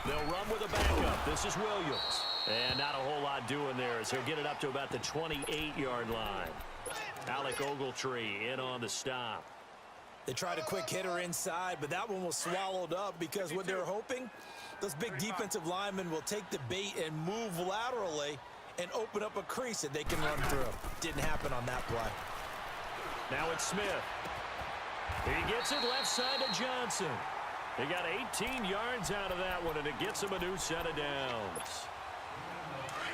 They'll run with a backup. This is Williams. And not a whole lot doing there as he'll get it up to about the 28-yard line. Alec Ogletree in on the stop. They tried a quick hitter inside, but that one was swallowed up because what they're hoping, those big defensive linemen will take the bait and move laterally and open up a crease that they can run through. Didn't happen on that play. Now it's Smith. He gets it left side to Johnson. He got 18 yards out of that one, and it gets him a new set of downs.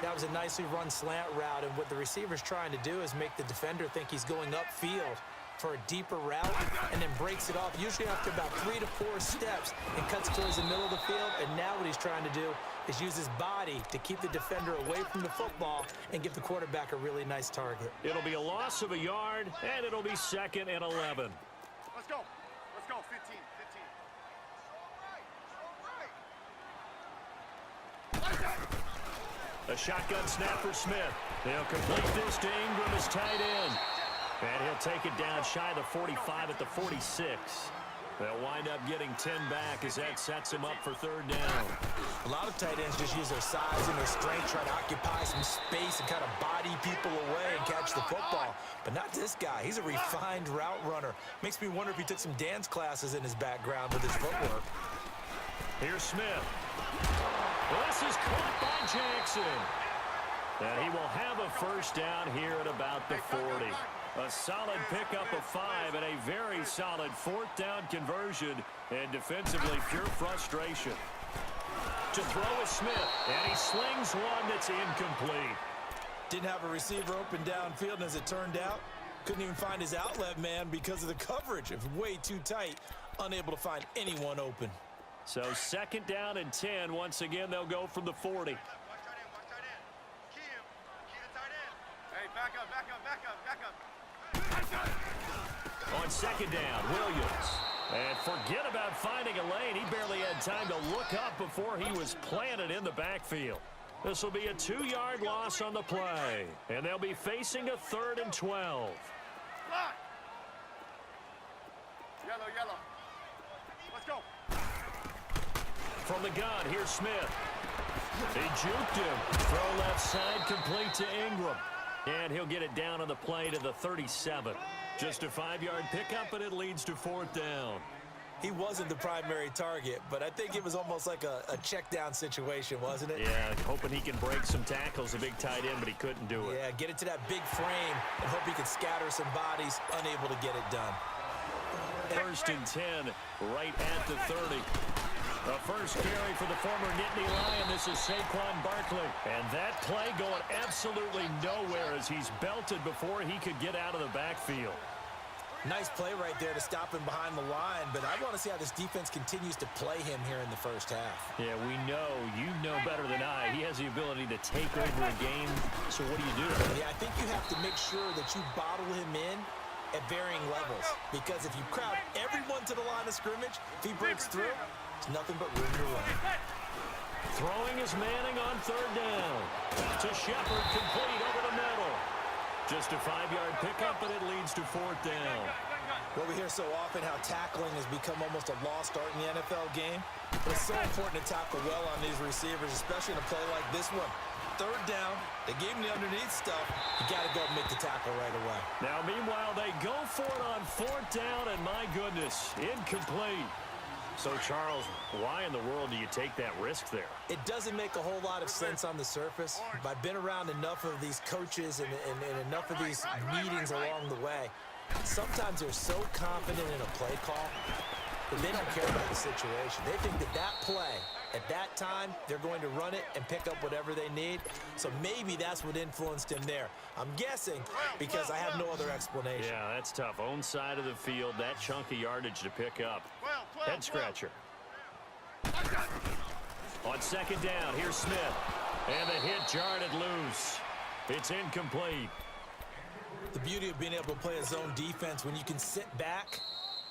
That was a nicely run slant route, and what the receiver's trying to do is make the defender think he's going upfield for a deeper route and then breaks it off, usually after about 3 to 4 steps, and cuts towards the middle of the field. And now what he's trying to do is use his body to keep the defender away from the football and give the quarterback a really nice target. It'll be a loss of a yard, and it'll be 2nd and 11. Let's go. Let's go. 15. A shotgun snap for Smith. They'll complete this to Ingram as tight end. And he'll take it down shy of the 45 at the 46. They'll wind up getting 10 back as that sets him up for 3rd down. A lot of tight ends just use their size and their strength, try to occupy some space and kind of body people away and catch the football. But not this guy. He's a refined route runner. Makes me wonder if he took some dance classes in his background with his footwork. Here's Smith. This is caught by Jackson. And he will have a 1st down here at about the 40. A solid pickup of 5 and a very solid 4th down conversion. And defensively, pure frustration. To throw is Smith, and he slings one that's incomplete. Didn't have a receiver open downfield, and as it turned out, couldn't even find his outlet man because of the coverage. It was way too tight, unable to find anyone open. So 2nd down and 10. Once again, they'll go from the 40. Watch tight end. Key the tight end. Hey, back up. On 2nd down, Williams. And forget about finding a lane. He barely had time to look up before he was planted in the backfield. This will be a 2-yard loss on the play. And they'll be facing a 3rd and 12. Line. Yellow. Let's go. From the gun, here's Smith. He juked him. Throw left side, complete to Ingram. And he'll get it down on the play to the 37. Just a 5-yard pickup, and it leads to 4th down. He wasn't the primary target, but I think it was almost like a check down situation, wasn't it? Yeah, hoping he can break some tackles, a big tight end, but he couldn't do it. Yeah, get it to that big frame and hope he could scatter some bodies, unable to get it done. 1st and 10, right at the 30. The first carry for the former Nittany Lion. This is Saquon Barkley. And that play going absolutely nowhere as he's belted before he could get out of the backfield. Nice play right there to stop him behind the line, but I want to see how this defense continues to play him here in the 1st half. Yeah, you know better than I. He has the ability to take over a game, so what do? Yeah, I think you have to make sure that you bottle him in at varying levels, because if you crowd everyone to the line of scrimmage, if he breaks through, it's nothing but room to run. Throwing is Manning on 3rd down. To Shepard, complete over the middle. Just a 5-yard pickup, and it leads to 4th down. Well, we hear so often how tackling has become almost a lost art in the NFL game. But it's so important to tackle well on these receivers, especially in a play like this one. 3rd down, they gave him the underneath stuff. You got to go and make the tackle right away. Now, meanwhile, they go for it on 4th down, and my goodness, incomplete. So, Charles, why in the world do you take that risk there? It doesn't make a whole lot of sense on the surface. But I've been around enough of these coaches and enough of these meetings along the way. Sometimes they're so confident in a play call that they don't care about the situation. They think that play, at that time, they're going to run it and pick up whatever they need. So maybe that's what influenced him there. I'm guessing because I have no other explanation. Yeah, that's tough. Own side of the field, that chunk of yardage to pick up. Head scratcher. On 2nd down, here's Smith. And the hit jarred it loose. It's incomplete. The beauty of being able to play a zone defense when you can sit back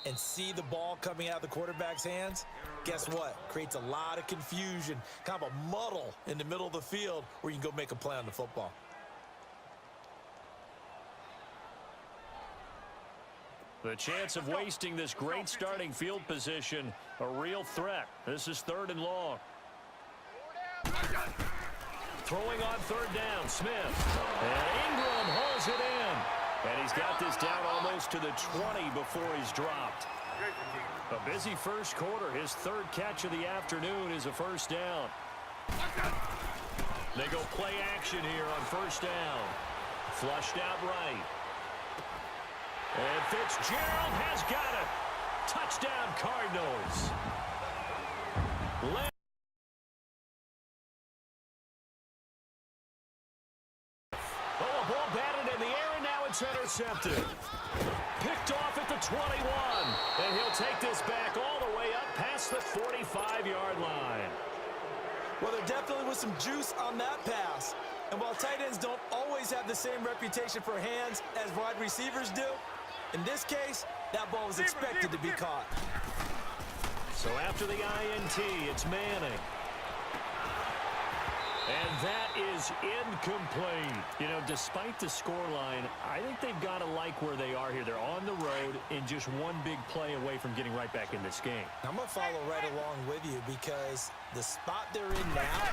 and see the ball coming out of the quarterback's hands, guess what? Creates a lot of confusion, kind of a muddle in the middle of the field where you can go make a play on the football. The chance of wasting this great starting field position, a real threat. This is 3rd and long. Throwing on third down, Smith. And Ingram holds it in. And he's got this down almost to the 20 before he's dropped. A busy first quarter. His third catch of the afternoon is a first down. They go play action here on first down. Flushed out right. And Fitzgerald has got it. Touchdown, Cardinals. Oh, a ball batted in the air, and now it's intercepted. Picked off at the 21. And he'll take this back all the way up past the 45-yard line. Well, there definitely was some juice on that pass. And while tight ends don't always have the same reputation for hands as wide receivers do, in this case, that ball was expected to be caught. So after the INT, it's Manning. And that is incomplete. You know, despite the scoreline, I think they've got to like where they are here. They're on the road and just one big play away from getting right back in this game. I'm going to follow right along with you because the spot they're in now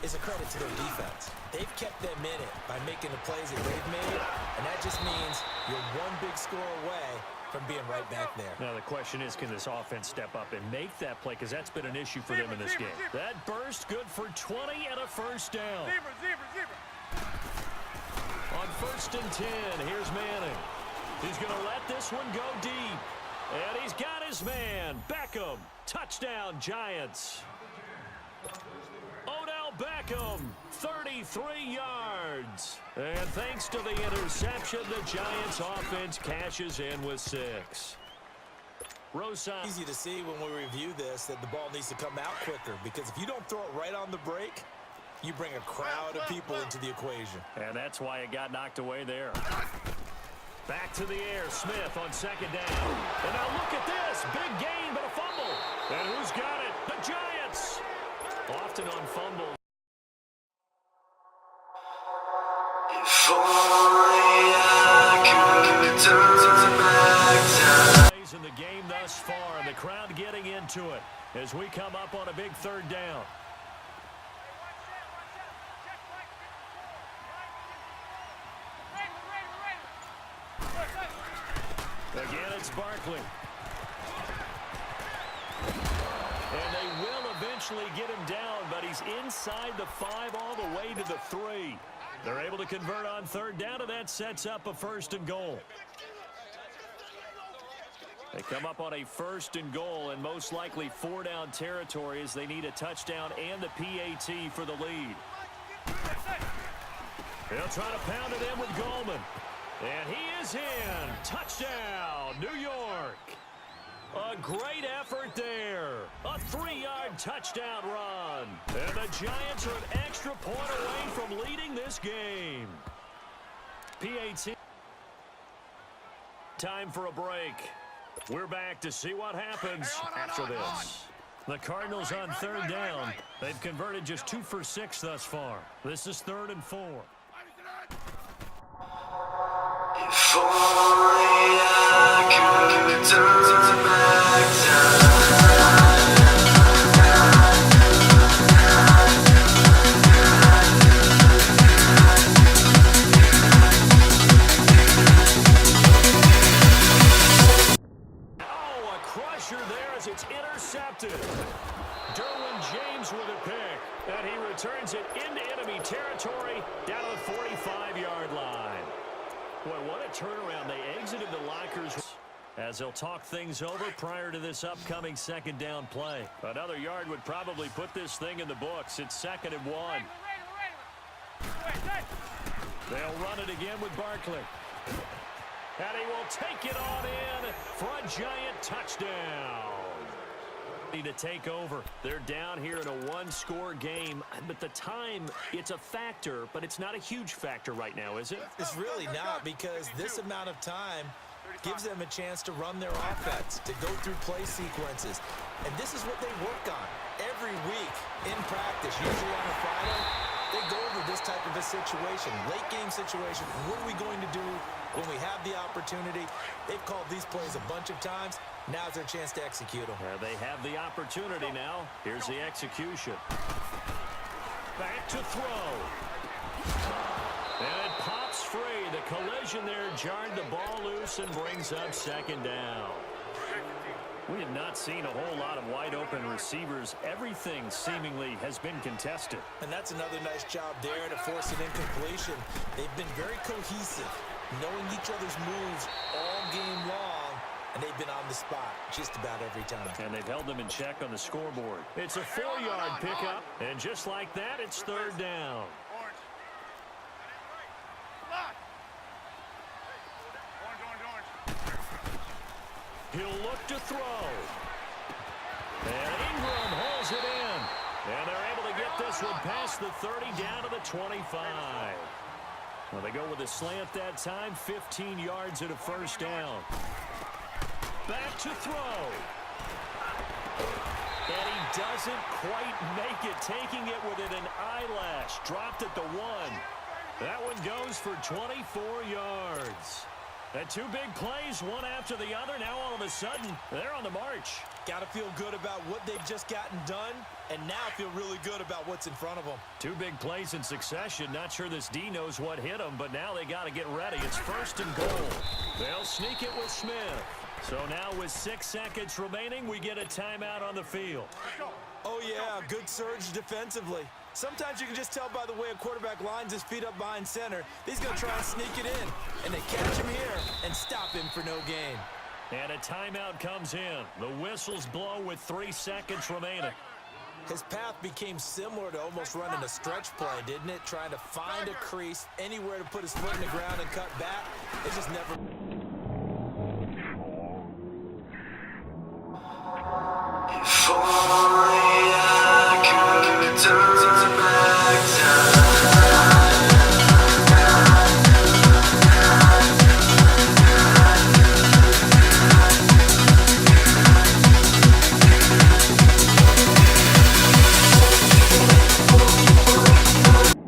is a credit to their defense. They've kept them in it by making the plays that they've made, and that just means you're one big score away from being right back there. Now the question is, can this offense step up and make that play? Because that's been an issue for them in this game. That burst good for 20 and a first down. On first and 10, here's Manning. He's going to let this one go deep. And he's got his man, Beckham. Touchdown, Giants. Odell Beckham, 33 yards. And thanks to the interception, the Giants offense cashes in with 6. Rosa. Easy to see when we review this that the ball needs to come out quicker, because if you don't throw it right on the break, you bring a crowd of people into the equation. And that's why it got knocked away there. Back to the air, Smith on second down. And now look at this, big gain but a fumble. And who's got it? The Giants. Often on fumbles. If only I could turn back time. In the game thus far, the crowd getting into it as we come up on a big third down. Again, it's Barkley. And they will eventually get him down, but he's inside the 5 all the way to the 3. They're able to convert on third down, and that sets up a first and goal. They come up on a first and goal, and most likely 4-down territory as they need a touchdown and the PAT for the lead. They'll try to pound it in with Goldman. And he is in. Touchdown, New York. A great effort there. A 3-yard touchdown run. And the Giants are an extra point away from leading this game. PAT. Time for a break. We're back to see what happens after this. The Cardinals on third down. They've converted just 2 for 6 thus far. This is 3rd and 4. If only I could turn back time. Oh, a crusher there as it's intercepted. Derwin James with a pick. And he returns it into enemy territory down to the 45-yard line. Boy, what a turnaround. They exited the lockers as they'll talk things over prior to this upcoming second down play. Another yard would probably put this thing in the books. It's 2nd and 1. They'll run it again with Barkley. And he will take it on in for a Giant touchdown. To take over. They're down here in a 1-score game, but the time, it's a factor, but it's not a huge factor right now, is it? It's really not, because this amount of time gives them a chance to run their offense, to go through play sequences. And this is what they work on every week in practice, usually on a Friday. They go over this type of a situation, late game situation. What are we going to do when we have the opportunity? They've called these plays a bunch of times. Now's their chance to execute them. They have the opportunity now. Here's the execution. Back to throw. And it pops free. The collision there jarred the ball loose and brings up second down. We have not seen a whole lot of wide-open receivers. Everything seemingly has been contested. And that's another nice job there to force an incompletion. They've been very cohesive, knowing each other's moves all game long, and they've been on the spot just about every time. And they've held them in check on the scoreboard. It's a 4-yard pickup, and just like that, it's third down. He'll look to throw. And Ingram holds it in. And they're able to get this one past the 30 down to the 25. Well, they go with a slant that time, 15 yards at a first down. Back to throw. And he doesn't quite make it, taking it within an eyelash. Dropped at the 1. That one goes for 24 yards. And two big plays, one after the other. Now all of a sudden, they're on the march. Got to feel good about what they've just gotten done, and now feel really good about what's in front of them. Two big plays in succession. Not sure this D knows what hit them, but now they got to get ready. It's first and goal. They'll sneak it with Smith. So now with 6 seconds remaining, we get a timeout on the field. Oh, yeah, good surge defensively. Sometimes you can just tell by the way a quarterback lines his feet up behind center. He's going to try and sneak it in. And they catch him here and stop him for no gain. And a timeout comes in. The whistles blow with 3 seconds remaining. His path became similar to almost running a stretch play, didn't it? Trying to find a crease, anywhere to put his foot in the ground and cut back. It just never... If only I could turn back time.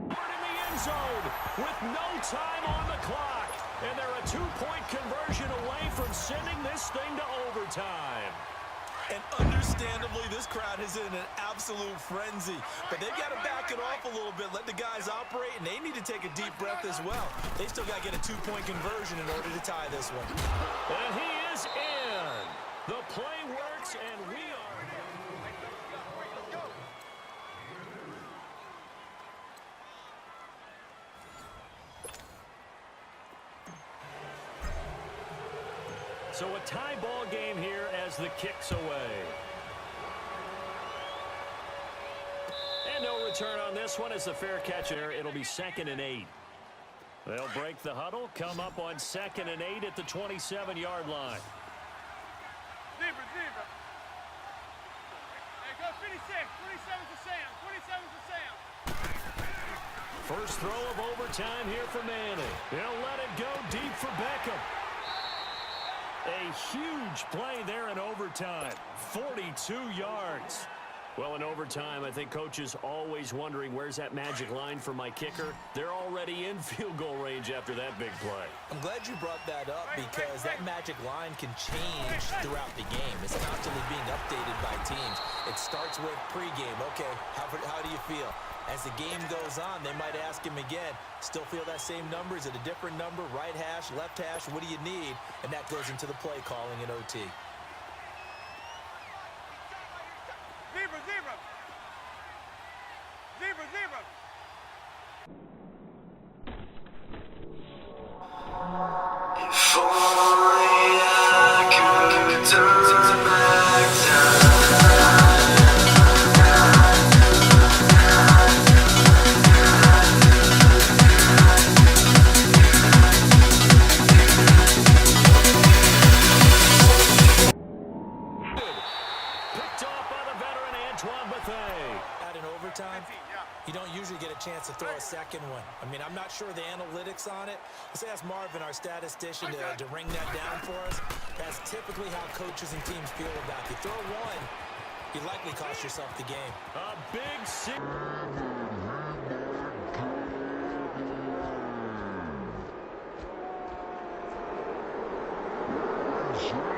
In the end zone with no time on the clock. And they're a 2-point conversion away from sending this thing to overtime. And understandably, this crowd is in an absolute frenzy. But they've got to back it off a little bit, let the guys operate, and they need to take a deep breath as well. They still got to get a 2-point conversion in order to tie this one. And he is in. The play works, and we are... So a tie ball game here as the kick's away. And no return on this one as the fair catch there. It'll be 2nd and 8. They'll break the huddle, come up on 2nd and 8 at the 27-yard line. Zebra. Hey, go 56. 27's to Sam. 27's to Sam. First throw of overtime here for Manning. He'll let it go deep for Beckham. A huge play there in overtime. 42 yards. Well, in overtime, I think Coach is always wondering, where's that magic line for my kicker? They're already in field goal range after that big play. I'm glad you brought that up because that magic line can change throughout the game. It's constantly being updated by teams. It starts with pregame. Okay, how do you feel? As the game goes on, they might ask him again, still feel that same number? Is it a different number? Right hash, left hash, what do you need? And that goes into the play calling in OT. Zebra. If only I could turn back time. You don't usually get a chance to throw a second one. I mean, I'm not sure the analytics on it. Let's ask Marvin, our statistician, to ring that down for us. That's typically how coaches and teams feel about it. You throw one, you likely cost yourself the game. A big six. Sure.